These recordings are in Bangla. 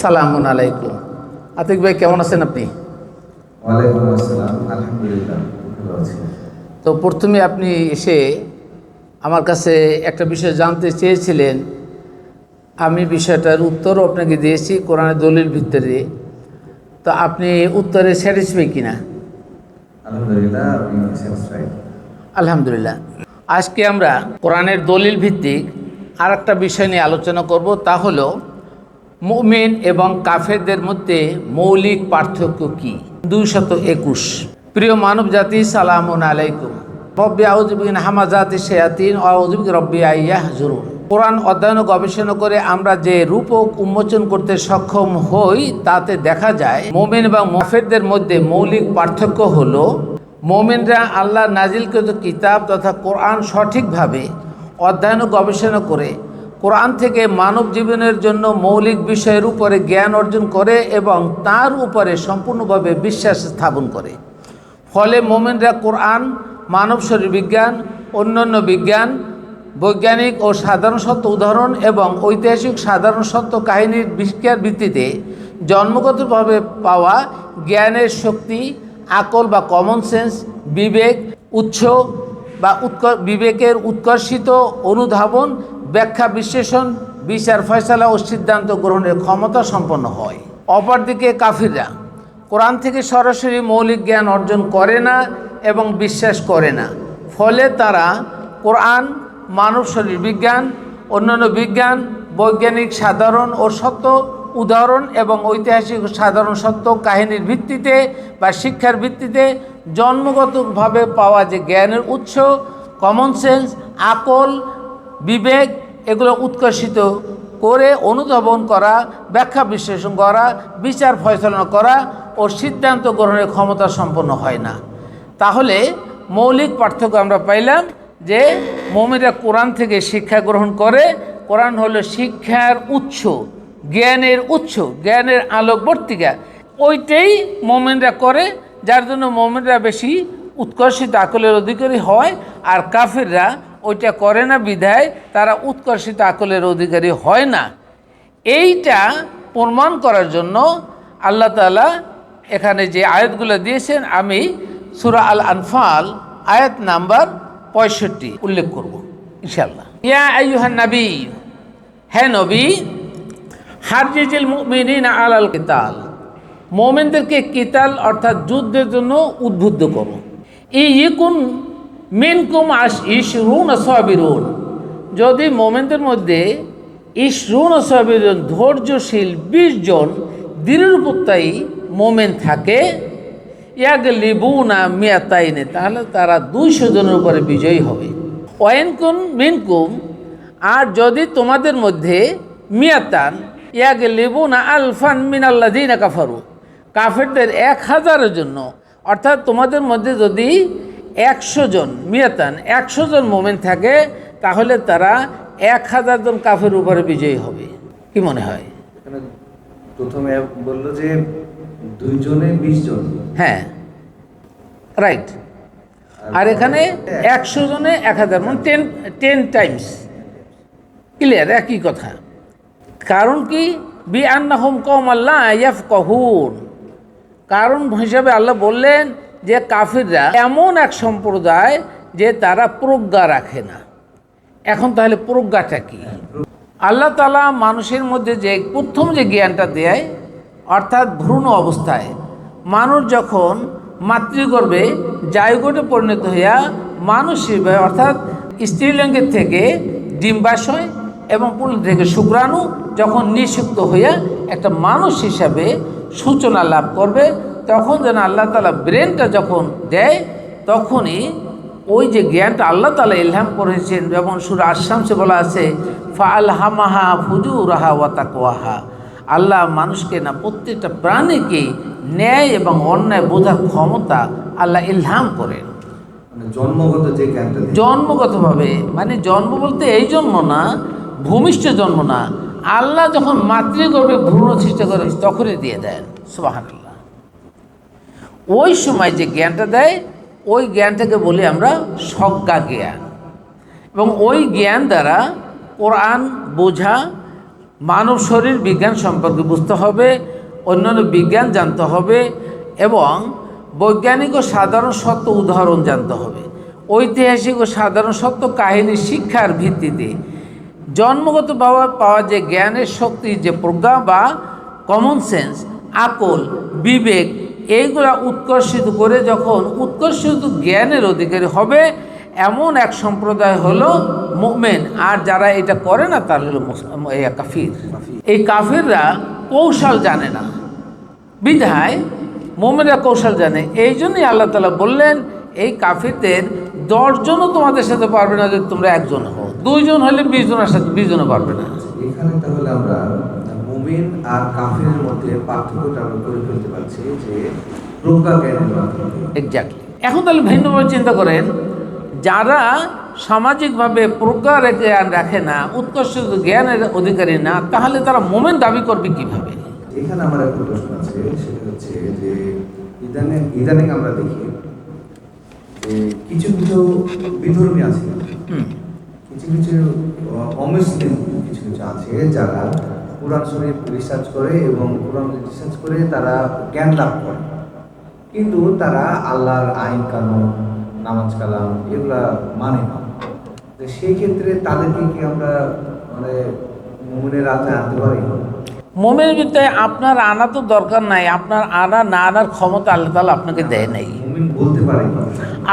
আসসালামু আলাইকুম। আতিক ভাই, কেমন আছেন আপনি? ওয়ালাইকুম আসসালাম, আলহামদুলিল্লাহ ভালো আছি। তো প্রথমে আপনি এসে আমার কাছে একটা বিষয় জানতে চেয়েছিলেন, আমি বিষয়টার উত্তরও আপনাকে দিয়েছি কোরআনের দলিল ভিত্তিতে। তো আপনি উত্তরে স্যাটিসফাই কিনা? আলহামদুলিল্লাহ, আমি স্যাটিসফাইড। আলহামদুলিল্লাহ। আজকে আমরা কোরআনের দলিল ভিত্তিক আর একটা বিষয় নিয়ে আলোচনা করব, তা হলো মুমিন এবং কাফেরদের মধ্যে মৌলিক পার্থক্য কি। 221। প্রিয় মানব জাতি, সালামুন আলাইকুম। রব্বি আউযু বিন হামাযাতি শায়াতিন ওয়া আউযু বিকা রব্বি আইয়াহজুরুন। কোরআন অধ্যয়ন ও গবেষণা করে আমরা যে রূপক উন্মোচন করতে সক্ষম হই, তাতে দেখা যায় মুমিন এবং কাফেরদের মধ্যে মৌলিক পার্থক্য হলো, মুমিনরা আল্লাহর নাজিলকৃত কিতাব তথা কোরআন সঠিকভাবে অধ্যয়ন ও গবেষণা করে কোরআন থেকে মানব জীবনের জন্য মৌলিক বিষয়ের উপরে জ্ঞান অর্জন করে এবং তার উপরে সম্পূর্ণভাবে বিশ্বাস স্থাপন করে। ফলে মুমিনরা কোরআন, মানব শরীর বিজ্ঞান, অন্যান্য বিজ্ঞান, বৈজ্ঞানিক ও সাধারণ সত্য উদাহরণ এবং ঐতিহাসিক সাধারণ সত্য কাহিনীর বিজ্ঞান ভিত্তিতে জন্মগতভাবে পাওয়া জ্ঞানের শক্তি, আকল বা কমন সেন্স, বিবেক, উৎস বা বিবেকের উৎকর্ষিত অনুধাবন, ব্যাখ্যা, বিশ্লেষণ, বিচার, ফয়সালা ও সিদ্ধান্ত গ্রহণের ক্ষমতা সম্পন্ন হয়। অপরদিকে কাফিররা কোরআন থেকে সরাসরি মৌলিক জ্ঞান অর্জন করে না এবং বিশ্বাস করে না। ফলে তারা কোরআন, মানব শরীর বিজ্ঞান, অন্যান্য বিজ্ঞান, বৈজ্ঞানিক সাধারণ ও সত্য উদাহরণ এবং ঐতিহাসিক সাধারণ সত্য কাহিনীর ভিত্তিতে বা শিক্ষার ভিত্তিতে জন্মগতভাবে পাওয়া যে জ্ঞানের উৎস, কমন সেন্স, আকল, বিবেক, এগুলো উৎকর্ষিত করে অনুধাবন করা, ব্যাখ্যা বিশ্লেষণ করা, বিচার ফয়সালা করা ও সিদ্ধান্ত গ্রহণের ক্ষমতা সম্পন্ন হয় না। তাহলে মৌলিক পার্থক্য আমরা পাইলাম যে মুমিনরা কোরআন থেকে শিক্ষা গ্রহণ করে। কোরআন হলো শিক্ষার উৎস, জ্ঞানের উৎস, জ্ঞানের আলোকবর্তিকা। ওইটাই মুমিনরা করে, যার জন্য মুমিনরা বেশি উৎকর্ষিত আকলের অধিকারী হয়, আর কাফিররা ওইটা করে না বিধায় তারা উৎকর্ষিত আকলের অধিকারী হয় না। এইটা প্রমাণ করার জন্য আল্লাহ তাআলা এখানে যে আয়াতগুলো দিয়েছেন, আমি সূরা আল আনফাল আয়াত নাম্বার 65 উল্লেখ করব ইনশাআল্লাহ। ইয়া আইয়ুহান নবী, হে নবী, হারজিজিল মুমিনিনা আলাল কিতাল, মুমিনদেরকে কিতাল অর্থাৎ যুদ্ধের জন্য উদ্বুদ্ধ করো। ইকুন মিনকুম ইশরুন সাবিরুন, যদি মুমিনদের মধ্যে ইশরুন সাবিরুন ধৈর্যশীল 20 জন দৃঢ়প্রত্যয়ী মুমিন থাকে, ইয়াগলিবুনা মিয়াতাইনে, তাহলে তারা 200 জনের উপরে বিজয়ী হবে। ওয়াইনকুন মিনকুম, আর যদি তোমাদের মধ্যে মিয়াতান ইয়াগলিবুনা আলফান মিনাল্লাযিনা কাফারু, কাফেরদের 1000-এর জন্য, অর্থাৎ তোমাদের মধ্যে যদি 100 জন মিয়াতান 100 জন মুমিন থাকে, তাহলে তারা 1000 জন কাফের উপরে বিজয়ী হবে। কি মনে হয়? প্রথমে বললো যে 2 জনে 20 জন। হ্যাঁ, রাইট। আর এখানে 100 জনে 1000, মানে 10 টাইমস। ক্লিয়ার, একই কথা। কারণ কি? বিআন্নাহুম কওমান লা ইয়াফকাহুন, কারণ হিসাবে আল্লাহ বললেন যে কাফিররা এমন এক সম্প্রদায় যে তারা প্রজ্ঞা রাখে না। এখন তাহলে প্রজ্ঞাটা কি? আল্লাহ তাআলা মানুষের মধ্যে যে প্রথম যে জ্ঞানটা দেয়, অর্থাৎ ভ্রূণ অবস্থায় মানুষ যখন মাতৃগর্ভে জায়গোটে পরিণত হইয়া মানুষ হিসেবে, অর্থাৎ স্ত্রীলিঙ্গের থেকে ডিম্বাশয় এবং পুরুষ থেকে শুক্রাণু যখন নিষিক্ত হইয়া একটা মানুষ হিসাবে সূচনা লাভ করবে, তখন যেন আল্লাহ তাআলা ব্রেনটা যখন দেয়, তখনই ওই যে জ্ঞানটা আল্লাহ তাআলা ইলহাম করেছেন, যেমন সূরা আশ-শামসে বলা আছে, ফাআলহামাহা ফুজুরাহা ওয়া তাকওয়াহা, আল্লাহ মানুষকে না, প্রত্যেকটা প্রাণীকে ন্যায় এবং অন্যায় বোঝার ক্ষমতা আল্লাহ ইলহাম করেন। জন্মগত যে জ্ঞানটা, জন্মগতভাবে, মানে জন্ম বলতে এই জন্ম না, ভূমিষ্ঠ জন্ম না, আল্লাহ যখন মাতৃগর্ভে ভ্রূণ সৃষ্টি করেন তখনই দিয়ে দেন। সুবহানাল্লাহ। ওই সময় যে জ্ঞানটা দেয়, ওই জ্ঞানটাকে বলি আমরা সজ্ঞা জ্ঞান। এবং ওই জ্ঞান দ্বারা কোরআন বোঝা, মানব শরীর বিজ্ঞান সম্পর্কে বুঝতে হবে, অন্যান্য বিজ্ঞান জানতে হবে এবং বৈজ্ঞানিক ও সাধারণ সত্য উদাহরণ জানতে হবে। ঐতিহাসিক ও সাধারণ সত্য কাহিনী শিক্ষার ভিত্তিতে জন্মগত পাওয়া যে জ্ঞানের শক্তি, যে প্রজ্ঞা বা কমন সেন্স, আকল, বিবেক, এইগুলা উৎকর্ষিত করে যখন উৎকর্ষিত জ্ঞানের অধিকারী হবে, এমন এক সম্প্রদায় হলো মুমিন। আর যারা এটা করে না তার হলো কাফির। এই কাফিররা কৌশল জানে না, বিধায় মুমিনরা কৌশল জানে। এই জন্যই আল্লাহ তাআলা বললেন, এই কাফিরদের 10 জনও তোমাদের সাথে পারবে না যদি তোমরা একজন হও, 2 জন হলে 20 জনের সাথে 20 জনও পারবে না। এখানে তাহলে আমরা মুমিন আর কাফিরের মধ্যে পার্থক্যটা আমরা করে ফেলতে পারছি যে প্রজ্ঞা জ্ঞানের মাধ্যমে। এক্স্যাক্টলি। এখন তাহলে ভিন্নভাবে চিন্তা করেন, যারা সামাজিকভাবে প্রজ্ঞার জ্ঞান রাখে না, উৎকর্ষিত জ্ঞানের অধিকারী না, তাহলে তারা মুমিন দাবি করবে কিভাবে? এখানে আমার একটা প্রশ্ন আছে, সেটা হচ্ছে যে ইদানিং আমরা দেখি যে কিছু কিছু বিধর্মী আছে, কিছু কিছু অমুসলিম কিছু কিছু আছে যারা কোরআন শরীফ রিসার্চ করে এবং কোরআন রিসার্চ করে তারা জ্ঞান লাভ করে, কিন্তু তারা আল্লাহর আইন কানুন, নামাজ কালাম এগুলা মানে না। তো সেই ক্ষেত্রে তাদেরকে কি আমরা মানে মুমিনের আওতায় আনতে পারি? মুমিনের ভিতরে আপনার আনা তো দরকার নাই, আপনার আনা না আনার ক্ষমতা আল্লাহ তাআলা আপনাকে দেয় নাই। মুমিন বলতে পারে না,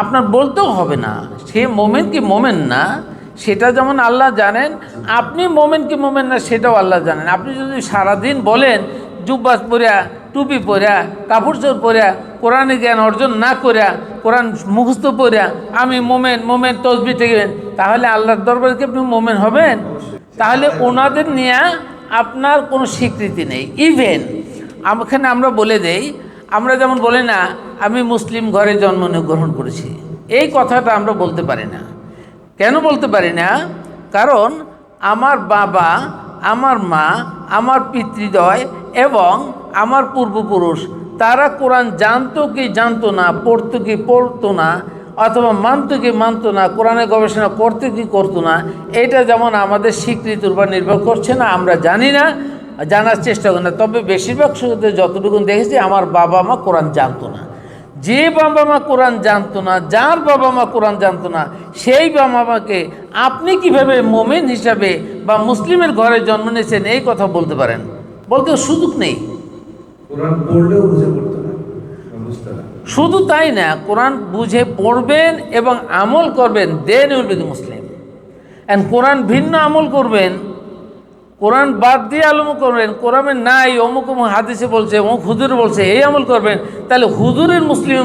আপনার বলতেও হবে না। সে মোমেন কি মোমেন না সেটা যেমন আল্লাহ জানেন, আপনি মোমেন কি মোমেন না সেটাও আল্লাহ জানেন। আপনি যদি সারাদিন বলেন জুব্বাস পরিয়া, টুপি পরিয়া, কাপড় চোর পরিয়া, কোরআনে জ্ঞান অর্জন না করিয়া, কোরআন মুখস্থ পড়িয়া আমি মোমেন মোমেন তসবি টেকবেন, তাহলে আল্লাহর দরবারে কি আপনি মোমেন হবেন? তাহলে ওনাদের নিয়ে আপনার কোনো স্বীকৃতি নেই। ইভেন এখানে আমরা বলে দেই, আমরা যেমন বলি না আমি মুসলিম ঘরে জন্মগ্রহণ করেছি, এই কথাটা আমরা বলতে পারি না। কেন বলতে পারি না? কারণ আমার বাবা, আমার মা, আমার পিতৃদয় এবং আমার পূর্বপুরুষ তারা কোরআন জানতো কি জানতো না, পড়তো কি পড়তো না, অথবা মানতো কি মানতো না, কোরআনে গবেষণা করতে কি করতো না, এটা যেমন আমাদের স্বীকৃতির উপর নির্ভর করছে না, আমরা জানি না, জানার চেষ্টা করি না। তবে বেশিরভাগ ক্ষেত্রে যতটুকু দেখেছি আমার বাবা মা কোরআন জানতো না। যে বাবা মা কোরআন জানতো না, যার বাবা মা কোরআন জানতো না, সেই বাবা মাকে আপনি কিভাবে মুমিন হিসাবে বা মুসলিমের ঘরে জন্ম নিয়েছেন এই কথা বলতে পারেন? বলতে সুযোগ নেই। কোরআন পড়লেও বুঝে পড়তো না, বুঝতে না। শুধু তাই না, কোরআন বুঝে পড়বেন এবং আমল করবেন, then will be Muslim. And Quran ভিন্ন আমল করবেন, কোরআন বাদ দিয়ে আমল করবেন, কোরআনে নাই অমুক অমুক হাদিসে বলছে, অমুক হুজুর বলছে এই আমল করবেন, তাহলে হুজুরের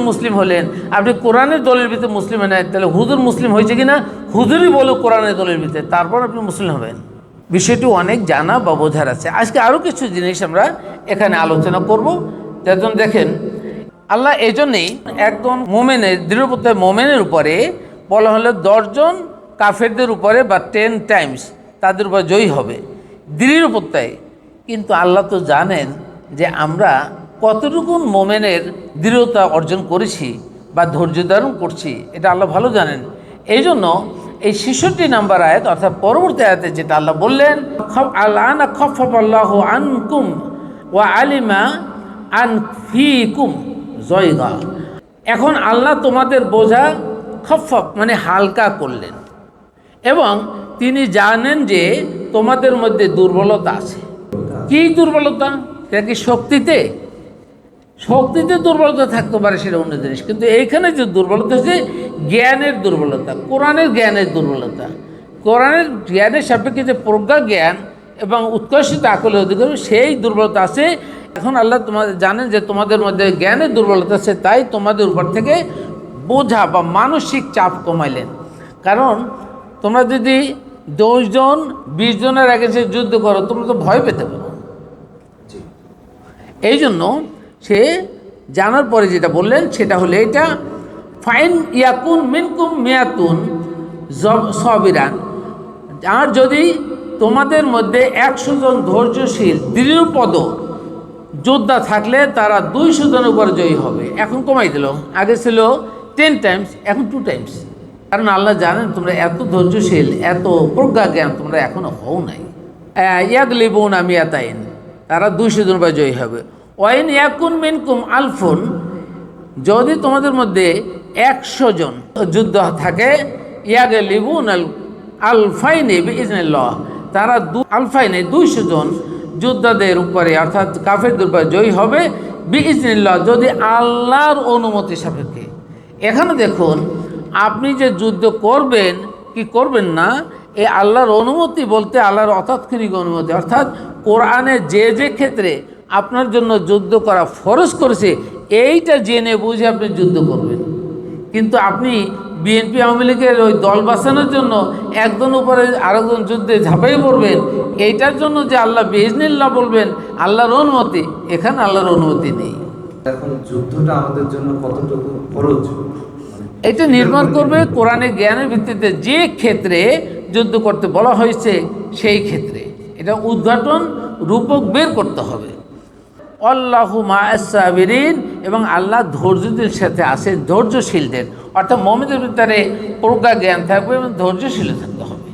মুসলিম হলেন। আপনি কোরআনের দলের ভিতরে মুসলিম নেন, তাহলে হুজুর মুসলিম হয়েছে কিনা? হুজুরই বলো কোরআনের দলের ভিতরে, তারপর আপনি মুসলিম হবেন। বিষয়টি অনেক জানা বা বোঝার আছে। আজকে আরও কিছু জিনিস আমরা এখানে আলোচনা করব। তেজন দেখেন, আল্লাহ এই জন্যেই একজন মোমেনের দৃঢ়প্রত্যয় মোমেনের উপরে বলা হলো 10 জন কাফেরদের উপরে বা 10 টাইমস তাদের উপর জয়ী হবে, দৃঢ়প্রত্যয়। কিন্তু আল্লাহ তো জানেন যে আমরা কতটুকু মোমেনের দৃঢ়তা অর্জন করেছি বা ধৈর্য ধারণ করছি, এটা আল্লাহ ভালো জানেন। এই জন্য এই 66 নম্বর আয়াত অর্থাৎ পরবর্তী আয়াতে যেটা আল্লাহ বললেন, আল্লাহ খফফাল্লাহু আনকুম ওয়া আলিমা আন ফিকুম জয়গা। এখন আল্লাহ তোমাদের বোঝা খফফ মানে হালকা করলেন এবং তিনি জানেন যে তোমাদের মধ্যে দুর্বলতা আছে। কি দুর্বলতা? এটা কি শক্তিতে? শক্তিতে দুর্বলতা থাকতে পারে, সেটা অন্য জিনিস। কিন্তু এইখানে যে দুর্বলতা হচ্ছে জ্ঞানের দুর্বলতা, কোরআনের জ্ঞানের দুর্বলতা। কোরআনের জ্ঞানের সাপেক্ষে যে প্রজ্ঞা জ্ঞান এবং উৎকর্ষিত আকলের অধিকার, সেই দুর্বলতা আছে। এখন আল্লাহ তোমাদের জানেন যে তোমাদের মধ্যে জ্ঞানের দুর্বলতা আছে, তাই তোমাদের উপর থেকে বোঝা বা মানসিক চাপ কমাইলেন। কারণ তোমরা যদি 10 জন 20 জনের আগে সে যুদ্ধ করো, তোমরা তো ভয় পেতে পারো। এই জন্য সে জানার পরে যেটা বললেন সেটা হলো এটা, ফাইন ইয়াকুন মিনকুম মিয়াতুন সবিরান, আর যদি তোমাদের মধ্যে 100 জন ধৈর্যশীল দৃঢ়পদ যোদ্ধা থাকলে তারা 200 জনের উপরে জয়ী হবে। এখন কমাই দিল, আগে ছিল 10 টাইমস, এখন 2 টাইমস। কারণ আল্লাহ জানেন তোমরা এত ধৈর্যশীল, এত প্রজ্ঞা জ্ঞান তোমরা এখনো হও নাই। ইয়াগলিবুনা মিয়াতাইন, তারা 200 জন বা জয়ী হবে। ওয়াইন ইয়াকুন মিনকুম আলফুন, যদি তোমাদের মধ্যে 100 জন যুদ্ধ থাকে, ইয়াগলিবুন আলফাইনি বিইজনিল্লাহ, তারা আলফাইনে 200 জন যোদ্ধাদের উপরে অর্থাৎ কাফেরদের উপরে জয়ী হবে বিইজনিল্লাহ, যদি আল্লাহর অনুমতি সাপেক্ষে। এখানে দেখুন, আপনি যে যুদ্ধ করবেন কি করবেন না, এই আল্লাহর অনুমতি বলতে আল্লাহর অতাৎক্ষণিক অনুমতি, অর্থাৎ কোরআনে যে যে ক্ষেত্রে আপনার জন্য যুদ্ধ করা ফরজ করেছে এইটা জেনে বুঝে আপনি যুদ্ধ করবেন। কিন্তু আপনি বিএনপি আওয়ামী লীগের ওই দল বাঁচানোর জন্য একজন উপরে আরেকজন যুদ্ধে ঝাঁপাই পড়বেন, এইটার জন্য যে আল্লাহ বিইজনিল্লাহ বলবেন আল্লাহর অনুমতি, এখানে আল্লাহর অনুমতি নেই। এখন যুদ্ধটা আমাদের জন্য কতটুকু ফরজ, এটা নির্ভর করবে কোরআনের জ্ঞানের ভিত্তিতে যে ক্ষেত্রে যুদ্ধ করতে বলা হয়েছে সেই ক্ষেত্রে এটা উদ্ঘাটন রূপক বের করতে হবে। আল্লাহু মা'আস সাবিরিন, এবং আল্লাহ ধৈর্যদের সাথে আছেন, ধৈর্যশীলদের, অর্থাৎ মুমিনদের ভিতরে প্রজ্ঞা জ্ঞান থাকবে এবং ধৈর্যশীল থাকতে হবে।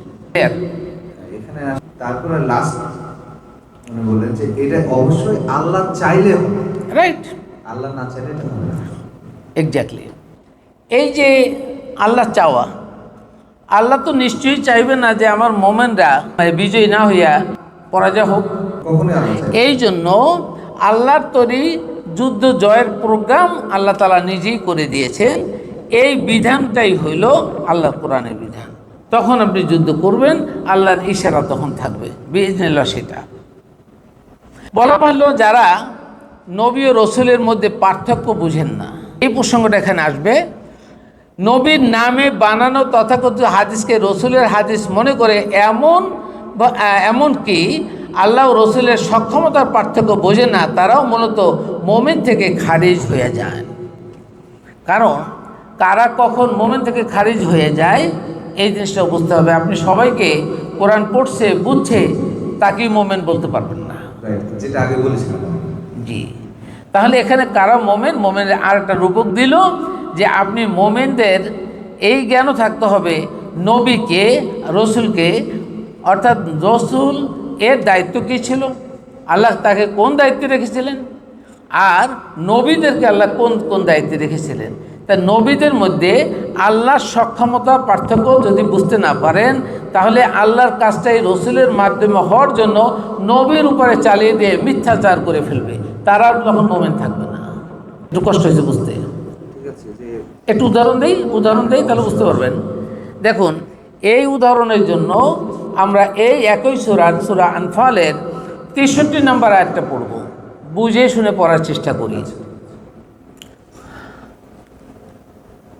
এখানে তারপরে লাস্ট বললেন যে এটা অবশ্যই আল্লাহ চাইলে হবে, রাইট, আল্লাহ না চাইলে এটা হবে না। এক্স্যাক্টলি। এই যে আল্লাহ চাওয়া, আল্লাহ তো নিশ্চয়ই চাইবে না যে আমার মোমেনরা বিজয়ী না হইয়া পরাজয় হোক, কখনোই আল্লাহ চাইবে না। এই জন্য আল্লাহর তৈরি যুদ্ধ জয়ের প্রোগ্রাম আল্লাহ তাআলা নিজেই করে দিয়েছেন। এই বিধানটাই হইল আল্লাহর কোরআনের বিধান। তখন আপনি যুদ্ধ করবেন, আল্লাহর ইশারা তখন থাকবে বিইজনিল্লাহ। সেটা বলা ভালো, যারা নবী ও রসুলের মধ্যে পার্থক্য বুঝেন না, এই প্রসঙ্গটা এখানে আসবে। নবীর নামে বানানো তথাকথিত হাদিসকে রসুলের হাদিস মনে করে এমনকি আল্লাহ ও রসুলের সক্ষমতার পার্থক্য বোঝে না, তারাও মূলত মোমেন থেকে খারিজ হয়ে যায়। কারণ কারা কখন মোমেন থেকে খারিজ হয়ে যায় এই জিনিসটা বুঝতে হবে। আপনি সবাইকে কোরআন পড়ছে বুঝছে তাকেই মোমেন বলতে পারবেন না, যেটা আগে বলেছিলাম। জি, তাহলে এখানে কারা মোমেন, মোমেনের আর একটা রূপক দিল যে আপনি মোমেনদের এই জ্ঞানও থাকতে হবে নবীকে রসুলকে, অর্থাৎ রসুল এর দায়িত্ব কী ছিল, আল্লাহ তাকে কোন দায়িত্বে রেখেছিলেন, আর নবীদেরকে আল্লাহ কোন কোন দায়িত্বে রেখেছিলেন। তা নবীদের মধ্যে আল্লাহর সক্ষমতা পার্থক্য যদি বুঝতে না পারেন, তাহলে আল্লাহর কাজটাই রসুলের মাধ্যমে হওয়ার জন্য নবীর উপরে চালিয়ে দিয়ে মিথ্যাচার করে ফেলবে, তারা তখন মোমেন থাকবে না। একটু কষ্ট হয়েছে বুঝতে। একটু উদাহরণ দেই তাহলে বুঝতে পারবেন। দেখুন, এই উদাহরণের জন্য আমরা এই একই সূরা আনফালের 63 নম্বর আয়াতটা পড়ব, বুঝে শুনে পড়ার চেষ্টা করি।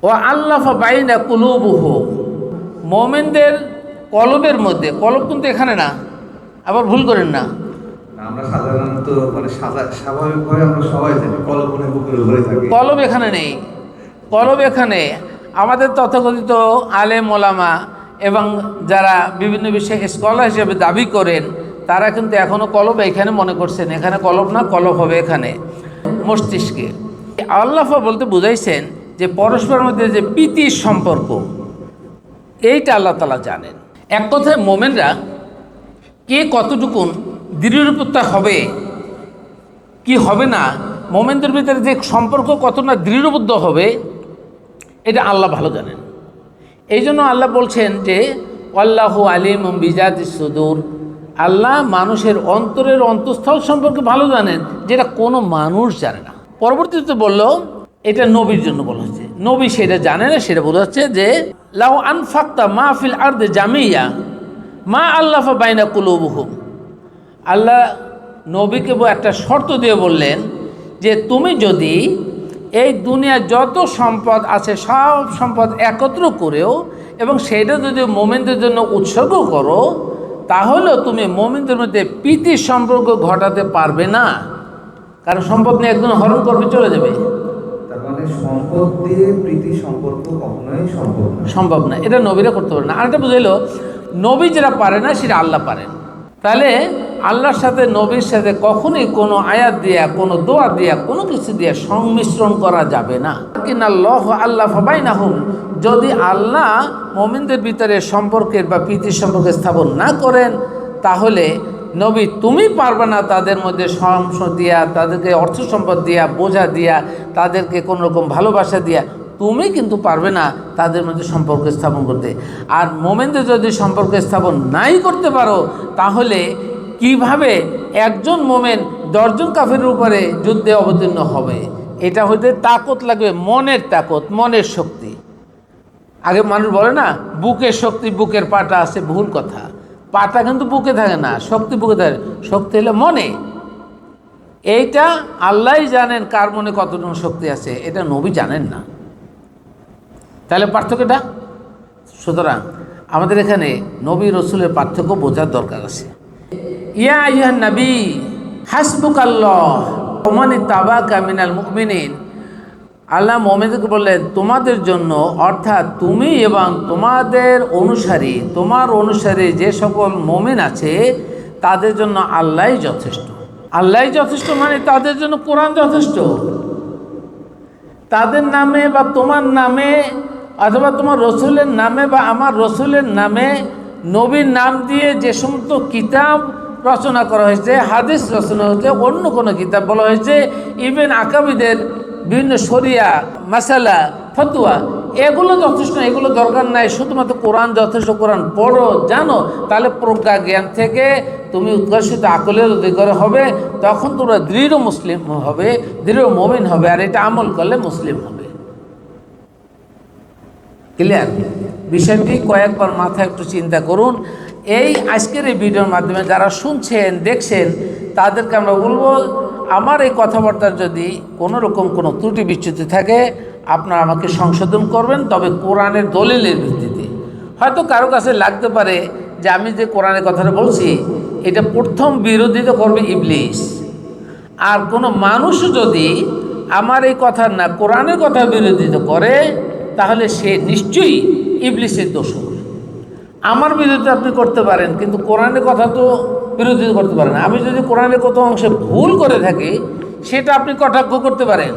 ও আল্লাফা বাইনা কুলুবুহুম, মুমিনদের কলবের মধ্যে, কলব কিন্তু এখানে না, আবার ভুল করেন না। আমরা সাধারণত স্বাভাবিকভাবে আমরা সবাই জানি কলবের বুকের উপরে থাকে, কলব এখানে নেই। কলব এখানে আমাদের তথাকথিত আলেম ওলামা এবং যারা বিভিন্ন বিষয়ে স্কলার হিসেবে দাবি করেন তারা কিন্তু এখনও কলব এখানে মনে করছেন। এখানে কলব না, কলব হবে এখানে মস্তিষ্কে। আল্লাহ বলতে বুঝাইছেন যে পরস্পরের মধ্যে যে প্রীতির সম্পর্ক, এইটা আল্লাহ তাআলা জানেন। এক কথায় মোমেনরা কে কতটুকুন দৃঢ়তা হবে কি হবে না, মোমেনদের ভিতরে যে সম্পর্ক কতটা দৃঢ়বদ্ধ হবে এটা আল্লাহ ভালো জানেন। এই জন্য আল্লাহ বলছেন যে আল্লাহু আলিমুম বিজাতিস সুদূর, আল্লাহ মানুষের অন্তরের অন্তঃস্থল সম্পর্কে ভালো জানেন, যেটা কোনো মানুষ জানে না। পরবর্তীতে বলল এটা নবীর জন্য বলা হচ্ছে, নবী সেটা জানে না, সেটা বোঝাচ্ছে যে লাউ আনফাক্তা মা ফিল আরদি জামিয়া মা আল্লাফা বাইনা কুলুবুহুম। আল্লাহ নবীকে একটা শর্ত দিয়ে বললেন যে তুমি যদি এই দুনিয়ার যত সম্পদ আছে সব সম্পদ একত্র করেও এবং সেটা যদি মোমেনদের জন্য উৎসর্গ করো, তাহলেও তুমি মোমেনদের মধ্যে প্রীতির সম্পর্ক ঘটাতে পারবে না। কারণ সম্পদ নিয়ে একজন হরণ করবে, চলে যাবে। তার মানে সম্পদ দিয়ে প্রীতির সম্পর্ক কখনোই সম্ভব না। এটা নবীরা করতে পারে না। আরেকটা বুঝাইলো, নবী যেটা পারে না সেটা আল্লাহ পারেন। তাহলে আল্লাহর সাথে নবীর সাথে কখনোই কোনো আয়াত দিয়া, কোনো দোয়া দিয়া, কোনো কিছু দিয়া সংমিশ্রণ করা যাবে না। কিনাল্লাহ আল্লাহ ফাবাইনাহুম, যদি আল্লাহ মুমিনদের ভিতরে সম্পর্কের বা প্রীতির সম্পর্ক স্থাপন না করেন, তাহলে নবী তুমি পারবে না তাদের মধ্যে সংস দিয়া, তাদেরকে অর্থ সম্পদ দিয়া, বোঝা দিয়া, তাদেরকে কোনো রকম ভালোবাসা দিয়া তুমি কিন্তু পারবে না তাদের মধ্যে সম্পর্ক স্থাপন করতে। আর মোমেনদের যদি সম্পর্ক স্থাপন নাই করতে পারো, তাহলে কিভাবে একজন মোমেন 10 জন কাফেরের উপরে যুদ্ধে অবতীর্ণ হবে? এটা হইতে তাকত লাগবে, মনের তাকত, মনের শক্তি। আগে মানুষ বলে না বুকের শক্তি, বুকের পাটা আছে, ভুল কথা। পাটা কিন্তু বুকে থাকে না, শক্তি বুকে থাকে। শক্তি হলে মনে। এইটা আল্লাহই জানেন কার মনে কতটুকু শক্তি আছে, এটা নবী জানেন না। তাহলে পার্থক্যটা, সুতরাং আমাদের এখানে নবী রসুলের পার্থক্য বোঝার দরকার আছে। ইয়া আইয়ুহান নবী হাসবুকাল্লাহ ওয়া মান ইত্তাবাকা মিনাল মুমিনিন। আল্লাহ মুমিনদেরকে বললেন তোমাদের জন্য, অর্থাৎ তুমি এবং তোমাদের অনুসারী, তোমার অনুসারী যে সকল মুমিন আছে তাদের জন্য আল্লাহই যথেষ্ট। আল্লাহই যথেষ্ট মানে তাদের জন্য কোরআন যথেষ্ট। তাদের নামে বা তোমার নামে অথবা তোমার রসুলের নামে বা আমার রসুলের নামে নবীর নাম দিয়ে যে সমস্ত কিতাব রচনা করা হয়েছে, হাদিস রচনা হয়েছে, অন্য কোনো কিতাব বলা হয়েছে, ইভেন আকাবিদের বিভিন্ন শরিয়া মাসালা ফতুয়া, এগুলো যথেষ্ট, এগুলো দরকার নাই। শুধুমাত্র কোরআন যথেষ্ট। কোরআন পড়ো, জানো, তাহলে প্রজ্ঞা জ্ঞান থেকে তুমি উৎকর্ষিত আকলের অধিকার হবে। তখন তোমরা দৃঢ় মুসলিম হবে, দৃঢ় মুমিন হবে, আর এটা আমল করলে মুসলিম হবে। ক্লিয়ার? বিষয়টি কয়েকবার মাথায় একটু চিন্তা করুন। এই আজকের এই ভিডিওর মাধ্যমে যারা শুনছেন, দেখছেন, তাদেরকে আমরা বলবো, আমার এই কথাবার্তার যদি কোনো রকম কোনো ত্রুটি বিচ্যুতি থাকে আপনারা আমাকে সংশোধন করবেন, তবে কোরআনের দলিলের ভিত্তিতে। হয়তো কারো কাছে লাগতে পারে যে আমি যে কোরআনের কথাটা বলছি এটা প্রথম বিরোধিতা করবে ইবলিস। আর কোনো মানুষ যদি আমার এই কথা না কোরআনের কথা বিরোধিতা করে, তাহলে সে নিশ্চয়ই ইবলিসের দোষর। আমার বিরোধিতা আপনি করতে পারেন, কিন্তু কোরআনের কথা তো বিরোধিতা করতে পারেন। আমি যদি কোরআনের কত অংশে ভুল করে থাকি সেটা আপনি কটাক্ষ করতে পারেন,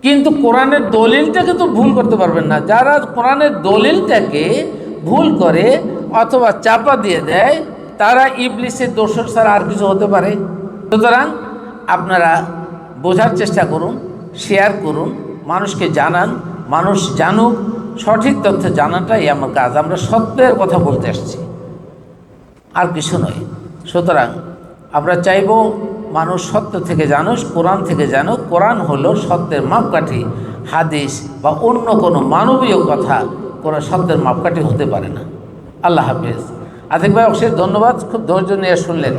কিন্তু কোরআনের দলিলটাকে তো ভুল করতে পারবেন না। যারা কোরআনের দলিলটাকে ভুল করে অথবা চাপা দিয়ে দেয়, তারা ইবলিসের দোষর ছাড়া আর কিছু হতে পারে। সুতরাং আপনারা বোঝার চেষ্টা করুন, শেয়ার করুন, মানুষকে জানান, মানুষ জানুক। সঠিক তথ্য জানাটাই আমার কাজ। আমরা সত্যের কথা বলতে আসছি, আর কিছু নয়। সুতরাং আমরা চাইব মানুষ সত্য থেকে জানুক, কোরআন থেকে জানুক। কোরআন হলো সত্যের মাপকাঠি। হাদিস বা অন্য কোনো মানবীয় কথা কোনো সত্যের মাপকাঠি হতে পারে না। আল্লাহ হাফেজ। আতিক ভাই অবশ্যই ধন্যবাদ, খুব ধৈর্য নিয়ে শুনলেন।